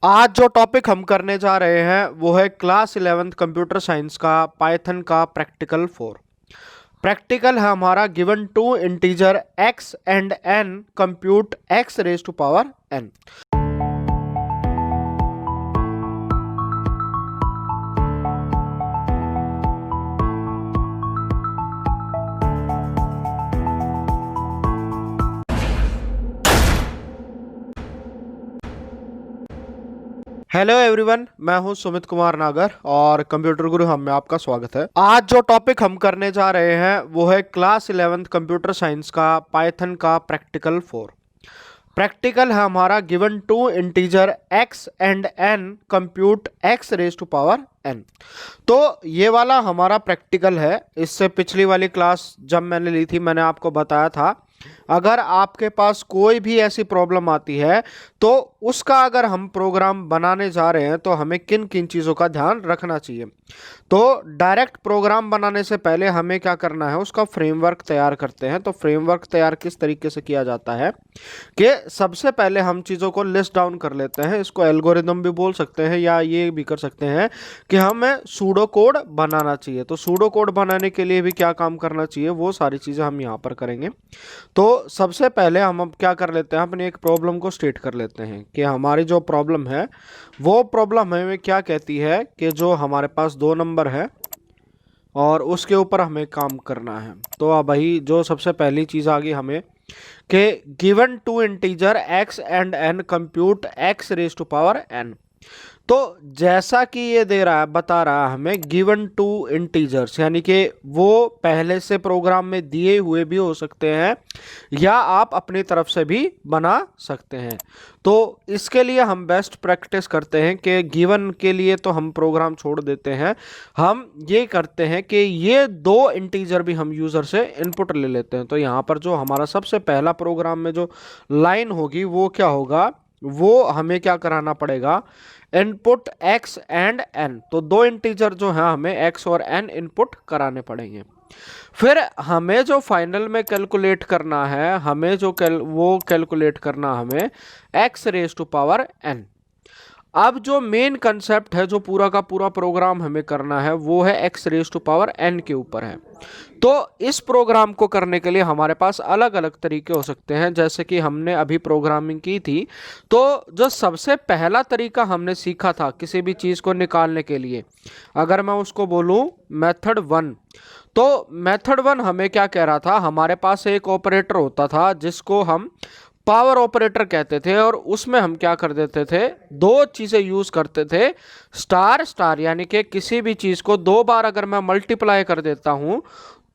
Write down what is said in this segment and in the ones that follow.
आज जो टॉपिक हम करने जा रहे हैं वो है क्लास 11th कंप्यूटर साइंस का पाइथन का प्रैक्टिकल 4। प्रैक्टिकल है हमारा given two integer x and n compute x raise to power n। Hello everyone, मैं हूं सुमित कुमार नागर और कंप्यूटर गुरु हम में आपका स्वागत है। आज जो टॉपिक हम करने जा रहे हैं वो है क्लास 11th कंप्यूटर साइंस का पाइथन का प्रैक्टिकल 4। प्रैक्टिकल है हमारा given two integer x and n compute x raise to power n। तो ये वाला हमारा प्रैक्टिकल है। इससे पिछली वाली क्लास जब मैंने ली थी मैंने आपको बताया था अगर आपके पास कोई भी ऐसी प्रॉब्लम आती है तो उसका अगर हम प्रोग्राम बनाने जा रहे हैं तो हमें किन किन चीज़ों का ध्यान रखना चाहिए। तो डायरेक्ट प्रोग्राम बनाने से पहले हमें क्या करना है, उसका फ्रेमवर्क तैयार करते हैं। तो फ्रेमवर्क तैयार किस तरीके से किया जाता है कि सबसे पहले हम चीज़ों को लिस्ट डाउन कर लेते हैं। इसको एल्गोरिदम भी बोल सकते हैं या ये भी कर सकते हैं कि हमें सूडो कोड बनाना चाहिए। तो सूडो कोड बनाने के लिए भी क्या काम करना चाहिए वो सारी चीज़ें हम यहाँ पर करेंगे। तो सबसे पहले हम अब क्या कर लेते हैं, अपनी एक प्रॉब्लम को स्टेट कर लेते हैं कि हमारी जो प्रॉब्लम है वो प्रॉब्लम हमें क्या कहती है कि जो हमारे पास दो नंबर है और उसके ऊपर हमें काम करना है। तो अब भाई जो सबसे पहली चीज़ आ गई हमें कि given two integer x and n compute x raise to power n। तो जैसा कि ये दे रहा है, बता रहा है हमें गिवन टू इंटीजर्स, यानी कि वो पहले से प्रोग्राम में दिए हुए भी हो सकते हैं या आप अपनी तरफ से भी बना सकते हैं। तो इसके लिए हम बेस्ट प्रैक्टिस करते हैं कि गिवन के लिए तो हम प्रोग्राम छोड़ देते हैं। हम ये करते हैं कि ये दो इंटीजर भी हम यूज़र से इनपुट ले लेते हैं। तो यहाँ पर जो हमारा सबसे पहला प्रोग्राम में जो लाइन होगी वो क्या होगा, वो हमें क्या कराना पड़ेगा, इनपुट x एंड n। तो दो इंटीजर जो है हमें x और n इनपुट कराने पड़ेंगे। फिर हमें जो फाइनल में कैलकुलेट करना है, हमें जो वो कैलकुलेट करना हमें x raise to power n। अब जो मेन कंसेप्ट है, जो पूरा का पूरा प्रोग्राम हमें करना है वो है x raise to power n के ऊपर है। तो इस प्रोग्राम को करने के लिए हमारे पास अलग अलग तरीके हो सकते हैं। जैसे कि हमने अभी प्रोग्रामिंग की थी तो जो सबसे पहला तरीका हमने सीखा था किसी भी चीज़ को निकालने के लिए, अगर मैं उसको बोलूं मेथड 1, तो मेथड 1 हमें क्या कह रहा था, हमारे पास एक ऑपरेटर होता था जिसको हम पावर ऑपरेटर कहते थे और उसमें हम क्या कर देते थे, दो चीज़ें यूज़ करते थे, स्टार स्टार, यानी कि किसी भी चीज़ को दो बार अगर मैं मल्टीप्लाई कर देता हूँ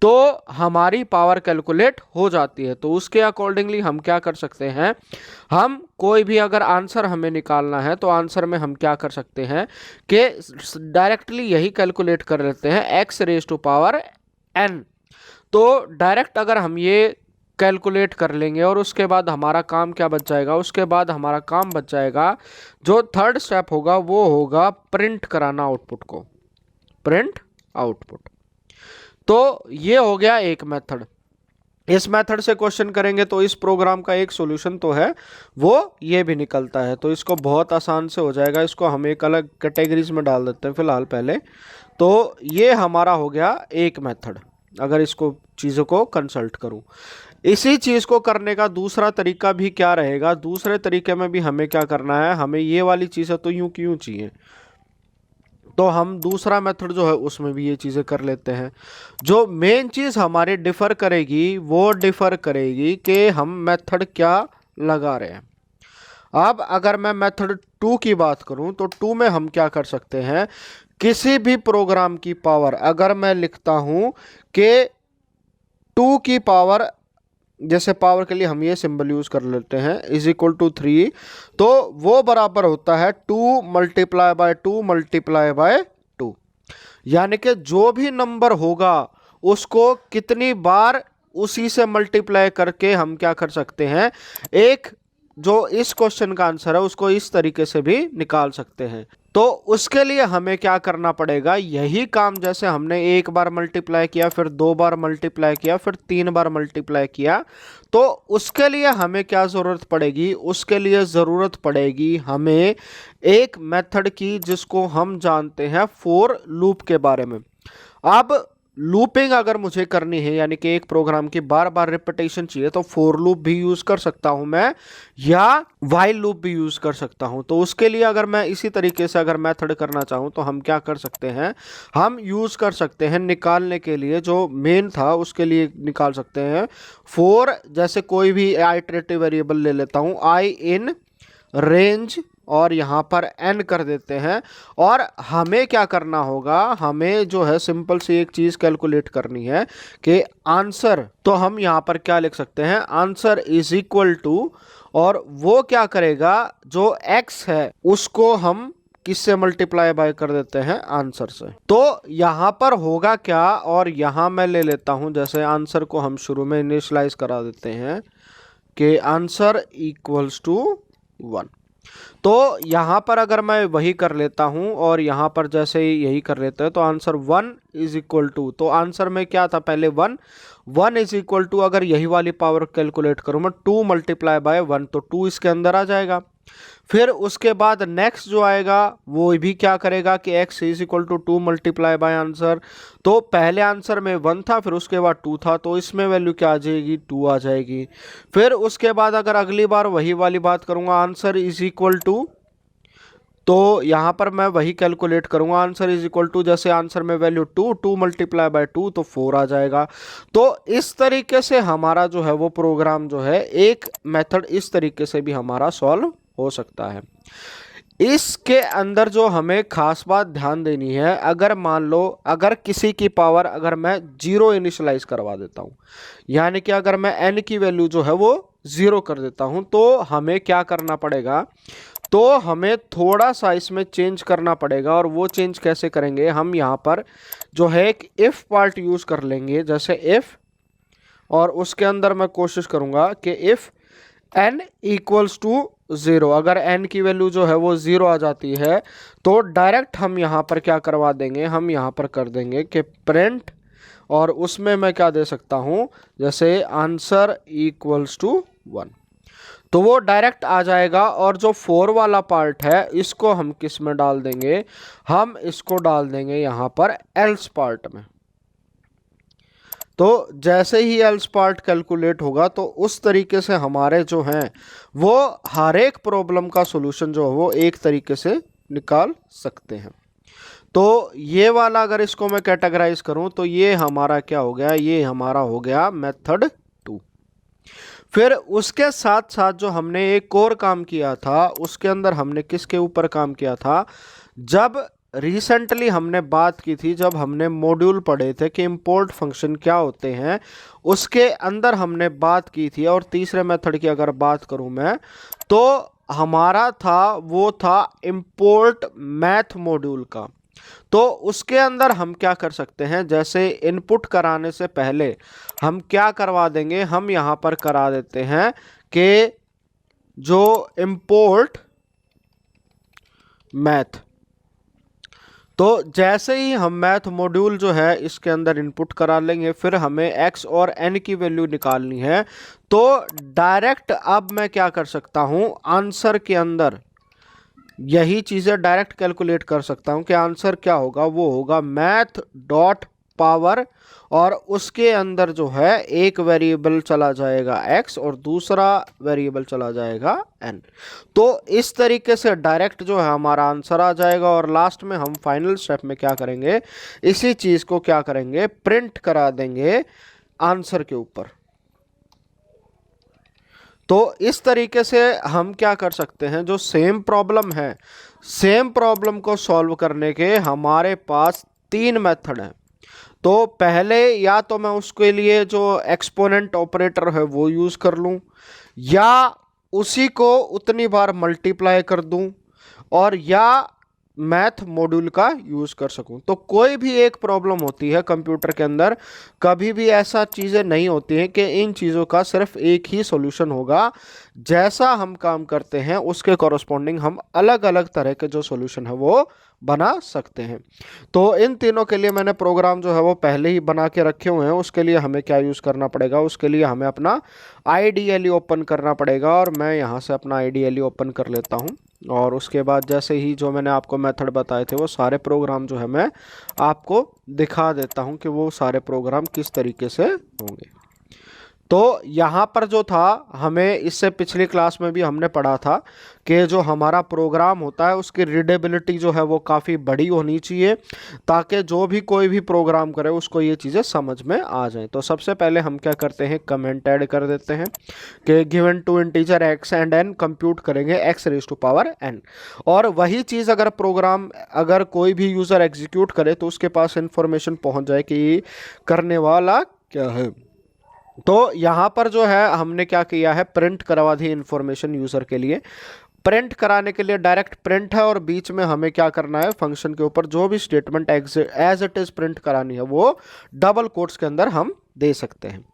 तो हमारी पावर कैलकुलेट हो जाती है। तो उसके अकॉर्डिंगली हम क्या कर सकते हैं, हम कोई भी अगर आंसर हमें निकालना है तो आंसर में हम क्या कर सकते हैं कि डायरेक्टली यही कैलकुलेट कर लेते हैं x raise to power n। तो डायरेक्ट अगर हम ये कैलकुलेट कर लेंगे और उसके बाद हमारा काम क्या बच जाएगा, उसके बाद हमारा काम बच जाएगा, जो थर्ड स्टेप होगा वो होगा प्रिंट कराना आउटपुट को, प्रिंट आउटपुट। तो ये हो गया एक मेथड। इस मेथड से क्वेश्चन करेंगे तो इस प्रोग्राम का एक सॉल्यूशन तो है वो ये भी निकलता है। तो इसको बहुत आसान से हो जाएगा। इसको हम एक अलग कैटेगरीज में डाल देते हैं फिलहाल पहले। तो ये हमारा हो गया एक मेथड। अगर इसको चीज़ों को कंसल्ट करूं, इसी चीज़ को करने का दूसरा तरीका भी क्या रहेगा, दूसरे तरीके में भी हमें क्या करना है, हमें ये वाली चीज़ें तो यूं क्यों चाहिए, तो हम दूसरा मेथड जो है उसमें भी ये चीज़ें कर लेते हैं। जो मेन चीज़ हमारे डिफ़र करेगी वो डिफ़र करेगी कि हम मेथड क्या लगा रहे हैं। अब अगर मैं मेथड 2 की बात करूं तो 2 में हम क्या कर सकते हैं, किसी भी प्रोग्राम की पावर अगर मैं लिखता हूं कि 2 की पावर, जैसे पावर के लिए हम ये सिंबल यूज कर लेते हैं इज इक्वल टू 3, तो वो बराबर होता है 2 मल्टीप्लाई बाय 2 मल्टीप्लाई बाय 2। यानी कि जो भी नंबर होगा उसको कितनी बार उसी से मल्टीप्लाई करके हम क्या कर सकते हैं, एक जो इस क्वेश्चन का आंसर है उसको इस तरीके से भी निकाल सकते हैं। तो उसके लिए हमें क्या करना पड़ेगा, यही काम जैसे हमने एक बार मल्टीप्लाई किया, फिर 2 बार मल्टीप्लाई किया, फिर 3 बार मल्टीप्लाई किया, तो उसके लिए हमें क्या ज़रूरत पड़ेगी, उसके लिए ज़रूरत पड़ेगी हमें एक मेथड की जिसको हम जानते हैं फॉर लूप के बारे में। अब लूपिंग अगर मुझे करनी है, यानी कि एक प्रोग्राम की बार बार रिपीटेशन चाहिए, तो फॉर लूप भी यूज कर सकता हूं मैं, या व्हाइल लूप भी यूज कर सकता हूं। तो उसके लिए अगर मैं इसी तरीके से अगर मेथड करना चाहूं तो हम क्या कर सकते हैं, हम यूज कर सकते हैं निकालने के लिए जो मेन था उसके लिए निकाल सकते हैं फॉर, जैसे कोई भी आइटरेटिव वेरिएबल ले लेता हूं, आई इन रेंज और यहाँ पर n कर देते हैं। और हमें क्या करना होगा, हमें जो है सिंपल सी एक चीज़ कैलकुलेट करनी है कि आंसर, तो हम यहाँ पर क्या लिख सकते हैं, आंसर इज इक्वल टू, और वो क्या करेगा, जो x है उसको हम किससे मल्टीप्लाई बाय कर देते हैं, आंसर से। तो यहाँ पर होगा क्या, और यहाँ मैं ले लेता हूँ, जैसे आंसर को हम शुरू में इनिशियलाइज करा देते हैं कि आंसर इक्वल्स टू 1। तो यहाँ पर अगर मैं वही कर लेता हूँ और यहाँ पर जैसे यही कर लेते हैं, तो आंसर 1 इज इक्वल टू, तो आंसर में क्या था पहले 1 इज इक्वल टू, अगर यही वाली पावर कैलकुलेट करूँ मैं 2 मल्टीप्लाई बाय 1, तो 2 इसके अंदर आ जाएगा। फिर उसके बाद नेक्स्ट जो आएगा वो भी क्या करेगा कि x is equal to 2 multiply by answer, तो पहले आंसर में 1 था, फिर उसके बाद 2 था, तो इसमें वैल्यू क्या आ जाएगी, 2 आ जाएगी। फिर उसके बाद अगर अगली बार वही वाली बात करूंगा, आंसर इज इक्वल टू, तो यहाँ पर मैं वही कैलकुलेट करूंगा, आंसर इज इक्वल टू, जैसे आंसर में वैल्यू 2 मल्टीप्लाई बाय 2, तो 4 आ जाएगा। तो इस तरीके से हमारा जो है वो प्रोग्राम जो है, एक मेथड इस तरीके से भी हमारा सॉल्व हो सकता है। इसके अंदर जो हमें खास बात ध्यान देनी है, अगर मान लो अगर किसी की पावर अगर मैं 0 इनिशियलाइज करवा देता हूं, यानी कि अगर मैं n की वैल्यू जो है वो 0 कर देता हूं, तो हमें क्या करना पड़ेगा, तो हमें थोड़ा सा इसमें चेंज करना पड़ेगा। और वो चेंज कैसे करेंगे, हम यहाँ पर जो है एक इफ पार्ट यूज कर लेंगे, जैसे इफ, और उसके अंदर मैं कोशिश करूंगा कि इफ n इक्वल्स टू 0, अगर n की वैल्यू जो है वो 0 आ जाती है, तो डायरेक्ट हम यहाँ पर क्या करवा देंगे, हम यहाँ पर कर देंगे कि प्रिंट, और उसमें मैं क्या दे सकता हूँ, जैसे आंसर इक्वल्स टू 1, तो वो डायरेक्ट आ जाएगा। और जो 4 वाला पार्ट है इसको हम किस में डाल देंगे, हम इसको डाल देंगे यहाँ पर एल्स पार्ट में। तो जैसे ही एल्स पार्ट कैलकुलेट होगा, तो उस तरीके से हमारे जो हैं वो हर एक प्रॉब्लम का सॉल्यूशन जो है वो एक तरीके से निकाल सकते हैं। तो ये वाला अगर इसको मैं कैटेगराइज करूं, तो ये हमारा क्या हो गया, ये हमारा हो गया मेथड 2। फिर उसके साथ साथ जो हमने एक और काम किया था, उसके अंदर हमने किसके ऊपर काम किया था, जब रिसेंटली हमने बात की थी, जब हमने मॉड्यूल पढ़े थे कि इंपोर्ट फंक्शन क्या होते हैं, उसके अंदर हमने बात की थी। और तीसरे मेथड की अगर बात करूं मैं, तो हमारा था वो था इंपोर्ट मैथ मॉड्यूल का। तो उसके अंदर हम क्या कर सकते हैं, जैसे इनपुट कराने से पहले हम क्या करवा देंगे, हम यहाँ पर करा देते हैं कि जो इंपोर्ट मैथ, तो जैसे ही हम मैथ मॉड्यूल जो है इसके अंदर इनपुट करा लेंगे, फिर हमें x और n की वैल्यू निकालनी है, तो डायरेक्ट अब मैं क्या कर सकता हूं, आंसर के अंदर यही चीज़ें डायरेक्ट कैलकुलेट कर सकता हूं कि आंसर क्या होगा, वो होगा मैथ डॉट पावर, और उसके अंदर जो है एक वेरिएबल चला जाएगा x और दूसरा वेरिएबल चला जाएगा n। तो इस तरीके से डायरेक्ट जो है हमारा आंसर आ जाएगा। और लास्ट में हम फाइनल स्टेप में क्या करेंगे, इसी चीज़ को क्या करेंगे, प्रिंट करा देंगे आंसर के ऊपर। तो इस तरीके से हम क्या कर सकते हैं, जो सेम प्रॉब्लम है, सेम प्रॉब्लम को सॉल्व करने के हमारे पास 3 मेथड हैं। तो पहले या तो मैं उसके लिए जो एक्सपोनेंट ऑपरेटर है वो यूज़ कर लूँ, या उसी को उतनी बार मल्टीप्लाई कर दूँ, और या मैथ मॉड्यूल का यूज़ कर सकूं। तो कोई भी एक प्रॉब्लम होती है कंप्यूटर के अंदर, कभी भी ऐसा चीज़ें नहीं होती हैं कि इन चीज़ों का सिर्फ एक ही सॉल्यूशन होगा। जैसा हम काम करते हैं उसके कॉरस्पॉन्डिंग हम अलग अलग तरह के जो सॉल्यूशन है वो बना सकते हैं। तो इन तीनों के लिए मैंने प्रोग्राम जो है वो पहले ही बना के रखे हुए हैं। उसके लिए हमें क्या यूज़ करना पड़ेगा, उसके लिए हमें अपना आईडीएलई ओपन करना पड़ेगा, और मैं यहाँ से अपना आईडीएलई ओपन कर लेता हूँ। और उसके बाद जैसे ही जो मैंने आपको मेथड बताए थे वो सारे प्रोग्राम जो है मैं आपको दिखा देता हूँ कि वो सारे प्रोग्राम किस तरीके से होंगे। तो यहाँ पर जो था, हमें इससे पिछली क्लास में भी हमने पढ़ा था कि जो हमारा प्रोग्राम होता है उसकी रीडेबिलिटी जो है वो काफ़ी बड़ी होनी चाहिए, ताकि जो भी कोई भी प्रोग्राम करे उसको ये चीज़ें समझ में आ जाएं। तो सबसे पहले हम क्या करते हैं, कमेंट ऐड कर देते हैं कि given two integer x and n compute करेंगे x raise to power n. और वही चीज़ अगर प्रोग्राम अगर कोई भी यूज़र एग्जीक्यूट करे तो उसके पास इंफॉर्मेशन पहुँच जाए कि करने वाला क्या है। तो यहाँ पर जो है हमने क्या किया है, प्रिंट करवा दी इंफॉर्मेशन यूज़र के लिए। प्रिंट कराने के लिए डायरेक्ट प्रिंट है, और बीच में हमें क्या करना है, फंक्शन के ऊपर जो भी statement as it is print करानी है वो डबल कोट्स के अंदर हम दे सकते हैं।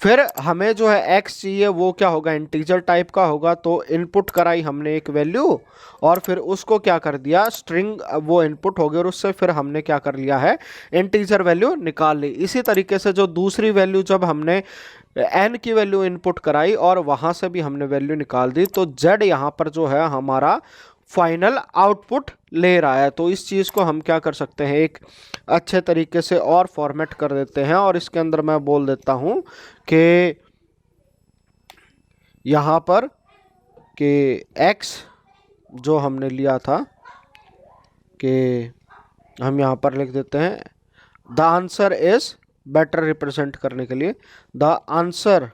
फिर हमें जो है एक्स चाहिए वो क्या होगा, इंटीजर टाइप का होगा। तो इनपुट कराई हमने एक वैल्यू, और फिर उसको क्या कर दिया, स्ट्रिंग वो इनपुट हो गया, और उससे फिर हमने क्या कर लिया है, इंटीजर वैल्यू निकाल ली। इसी तरीके से जो दूसरी वैल्यू जब हमने एन की वैल्यू इनपुट कराई और वहाँ से भी हमने वैल्यू निकाल दी, तो जेड यहाँ पर जो है हमारा फाइनल आउटपुट ले रहा है। तो इस चीज़ को हम क्या कर सकते हैं, एक अच्छे तरीके से और फॉर्मेट कर देते हैं, और इसके अंदर मैं बोल देता हूँ कि यहाँ पर कि x जो हमने लिया था कि हम यहाँ पर लिख देते हैं the answer is better represent करने के लिए द आंसर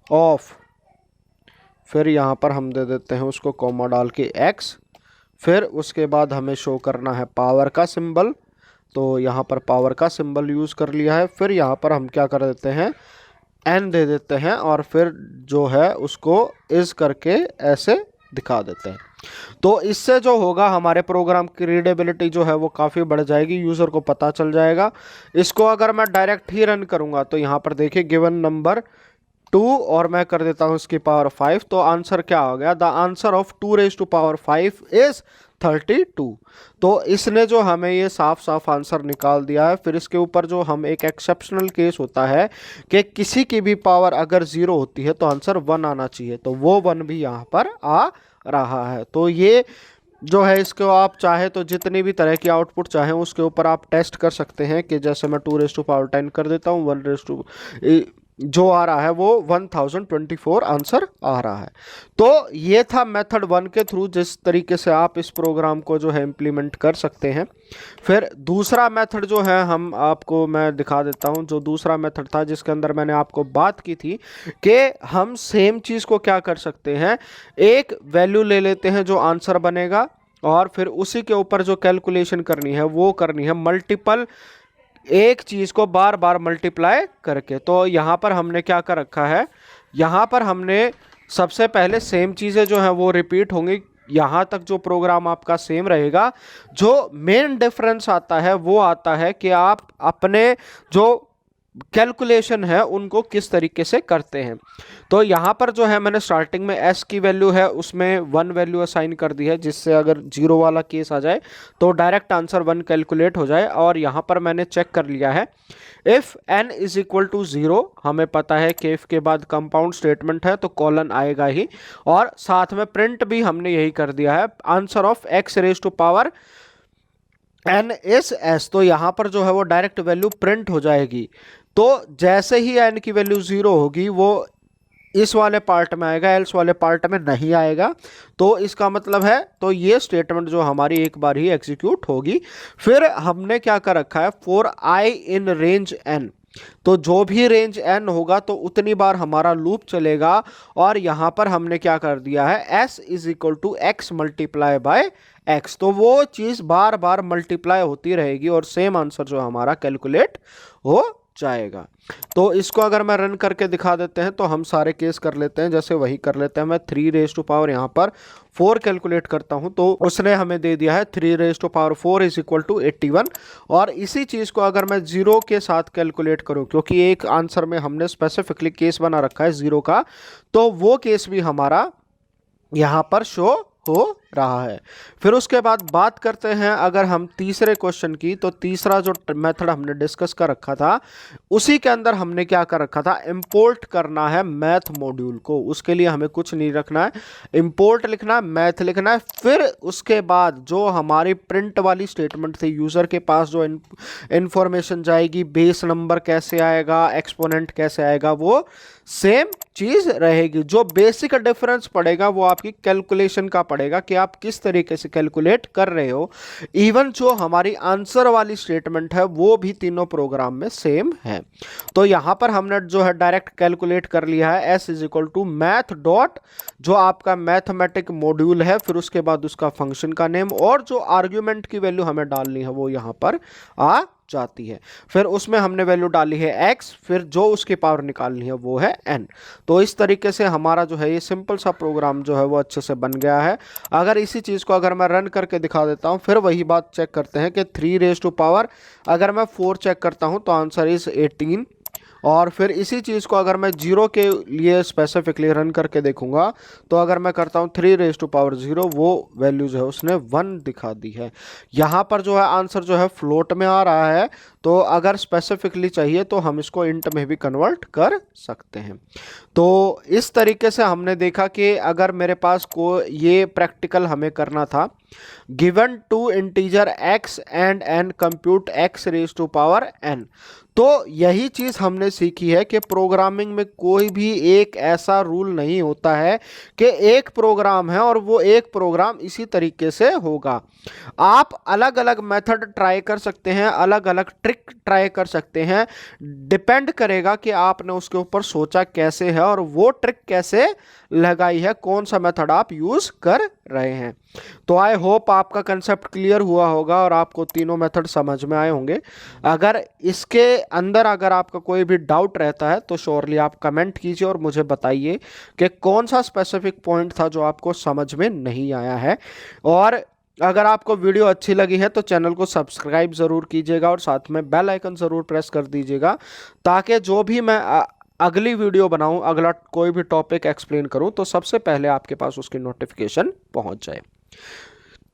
ऑफ, फिर यहाँ पर हम दे देते हैं उसको कॉमा डाल के x, फिर उसके बाद हमें शो करना है पावर का सिंबल। तो यहाँ पर पावर का सिंबल यूज़ कर लिया है। फिर यहाँ पर हम क्या कर देते हैं, n दे देते हैं, और फिर जो है उसको इस करके ऐसे दिखा देते हैं। तो इससे जो होगा हमारे प्रोग्राम की रीडेबिलिटी जो है वो काफ़ी बढ़ जाएगी, यूज़र को पता चल जाएगा। इसको अगर मैं डायरेक्ट ही रन करूँगा तो यहाँ पर देखिए गिवन नंबर 2 और मैं कर देता हूँ इसकी पावर 5, तो आंसर क्या हो गया, the answer of 2 raise to power 5 is 32। तो इसने जो हमें ये साफ साफ आंसर निकाल दिया है। फिर इसके ऊपर जो हम एक एक्सेप्शनल केस होता है कि किसी की भी पावर अगर 0 होती है तो आंसर 1 आना चाहिए, तो वो 1 भी यहाँ पर आ रहा है। तो ये जो है इसको आप चाहे तो जितनी भी तरह की आउटपुट चाहें उसके ऊपर आप टेस्ट कर सकते हैं, कि जैसे मैं 2 रेज टू पावर 10 कर देता हूँ, 1 रेज टू जो आ रहा है वो 1024 आंसर आ रहा है। तो ये था मेथड 1 के थ्रू जिस तरीके से आप इस प्रोग्राम को जो है इम्प्लीमेंट कर सकते हैं। फिर दूसरा मेथड जो है हम आपको मैं दिखा देता हूँ। जो दूसरा मेथड था जिसके अंदर मैंने आपको बात की थी कि हम सेम चीज़ को क्या कर सकते हैं, एक वैल्यू ले लेते हैं जो आंसर बनेगा, और फिर उसी के ऊपर जो कैलकुलेशन करनी है वो करनी है मल्टीपल, एक चीज़ को बार बार मल्टीप्लाई करके। तो यहाँ पर हमने क्या कर रखा है, यहाँ पर हमने सबसे पहले सेम चीज़ें जो है वो रिपीट होंगी, यहाँ तक जो प्रोग्राम आपका सेम रहेगा। जो मेन डिफरेंस आता है वो आता है कि आप अपने जो कैलकुलेशन है उनको किस तरीके से करते हैं। तो यहाँ पर जो है मैंने स्टार्टिंग में s की वैल्यू है उसमें 1 वैल्यू असाइन कर दी है, जिससे अगर 0 वाला केस आ जाए तो डायरेक्ट आंसर 1 कैलकुलेट हो जाए। और यहाँ पर मैंने चेक कर लिया है if n is equal to 0, हमें पता है कि इफ़ के बाद कंपाउंड स्टेटमेंट है तो कॉलन आएगा ही, और साथ में प्रिंट भी हमने यही कर दिया है answer of x raise to power n is s। तो यहाँ पर जो है वो डायरेक्ट वैल्यू प्रिंट हो जाएगी। तो जैसे ही n की वैल्यू 0 होगी वो इस वाले पार्ट में आएगा, एल्स वाले पार्ट में नहीं आएगा। तो इसका मतलब है तो ये स्टेटमेंट जो हमारी एक बार ही एग्जीक्यूट होगी। फिर हमने क्या कर रखा है, for i in range n, तो जो भी रेंज n होगा तो उतनी बार हमारा लूप चलेगा। और यहाँ पर हमने क्या कर दिया है, s is equal to x multiply by x, तो वो चीज़ बार बार मल्टीप्लाई होती रहेगी और सेम आंसर जो हमारा कैलकुलेट हो जाएगा। तो इसको अगर मैं रन करके दिखा देते हैं तो हम सारे केस कर लेते हैं, जैसे वही कर लेते हैं। मैं 3 रेज टू पावर यहाँ पर 4 कैलकुलेट करता हूँ तो उसने हमें दे दिया है 3 raise to power 4 is equal to 81। और इसी चीज़ को अगर मैं 0 के साथ कैलकुलेट करूँ, क्योंकि एक आंसर में हमने स्पेसिफिकली केस बना रखा है 0 का, तो वो केस भी हमारा यहाँ पर शो हो रहा है। फिर उसके बाद बात करते हैं अगर हम तीसरे क्वेश्चन की, तो तीसरा जो मेथड हमने डिस्कस कर रखा था उसी के अंदर हमने क्या कर रखा था, इंपोर्ट करना है मैथ मॉड्यूल को। उसके लिए हमें कुछ नहीं रखना है, इंपोर्ट लिखना है, मैथ लिखना है। फिर उसके बाद जो हमारी प्रिंट वाली स्टेटमेंट थी, यूजर के पास जो इंफॉर्मेशन जाएगी, बेस नंबर कैसे आएगा, एक्सपोनेंट कैसे आएगा, वो सेम चीज रहेगी। जो बेसिक डिफरेंस पड़ेगा वो आपकी कैलकुलेशन का पड़ेगा कि आप किस तरीके से कैलकुलेट कर रहे हो। इवन जो हमारी आंसर वाली स्टेटमेंट है वो भी तीनों प्रोग्राम में सेम है। तो यहां पर हमने जो है डायरेक्ट कैलकुलेट कर लिया है s is equal to math dot जो आपका मैथमेटिक मॉड्यूल है, फिर उसके बाद उसका फंक्शन का नेम और जो आर्ग्यूमेंट की वैल्यू हमें डालनी है वो यहां पर आ जाती है। फिर उसमें हमने वैल्यू डाली है x, फिर जो उसकी पावर निकालनी है वो है n। तो इस तरीके से हमारा जो है ये सिंपल सा प्रोग्राम जो है वो अच्छे से बन गया है। अगर इसी चीज़ को अगर मैं रन करके दिखा देता हूँ, फिर वही बात चेक करते हैं कि 3 रेज टू पावर अगर मैं 4 चेक करता हूँ तो आंसर इज 18। और फिर इसी चीज़ को अगर मैं 0 के लिए स्पेसिफिकली रन करके देखूंगा तो अगर मैं करता हूँ 3 रेज टू पावर 0, वो वैल्यू जो है उसने 1 दिखा दी है। यहाँ पर जो है आंसर जो है फ्लोट में आ रहा है, तो अगर स्पेसिफिकली चाहिए तो हम इसको इंट में भी कन्वर्ट कर सकते हैं। तो इस तरीके से हमने देखा कि अगर मेरे पास को ये प्रैक्टिकल हमें करना था, given two integer x and n compute x raise to power n, तो यही चीज़ हमने सीखी है कि प्रोग्रामिंग में कोई भी एक ऐसा रूल नहीं होता है कि एक प्रोग्राम है और वो एक प्रोग्राम इसी तरीके से होगा। आप अलग अलग मेथड ट्राई कर सकते हैं, अलग अलग ट्रिक ट्राई कर सकते हैं, डिपेंड करेगा कि आपने उसके ऊपर सोचा कैसे है और वो ट्रिक कैसे लगाई है, कौन सा मेथड आप यूज़ कर रहे हैं। तो आई होप आपका कंसेप्ट क्लियर हुआ होगा और आपको तीनों मेथड समझ में आए होंगे। अगर इसके अंदर अगर आपका कोई भी डाउट रहता है तो श्योरली आप कमेंट कीजिए और मुझे बताइए कि कौन सा स्पेसिफिक पॉइंट था जो आपको समझ में नहीं आया है। और अगर आपको वीडियो अच्छी लगी है तो चैनल को सब्सक्राइब ज़रूर कीजिएगा और साथ में बेल आइकन ज़रूर प्रेस कर दीजिएगा, ताकि जो भी मैं अगली वीडियो बनाऊं, अगला कोई भी टॉपिक एक्सप्लेन करूं, तो सबसे पहले आपके पास उसकी नोटिफिकेशन पहुंच जाए।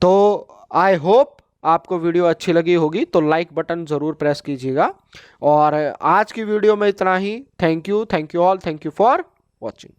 तो आई होप आपको वीडियो अच्छी लगी होगी, तो लाइक बटन ज़रूर प्रेस कीजिएगा। और आज की वीडियो में इतना ही। Thank you all, thank you for watching.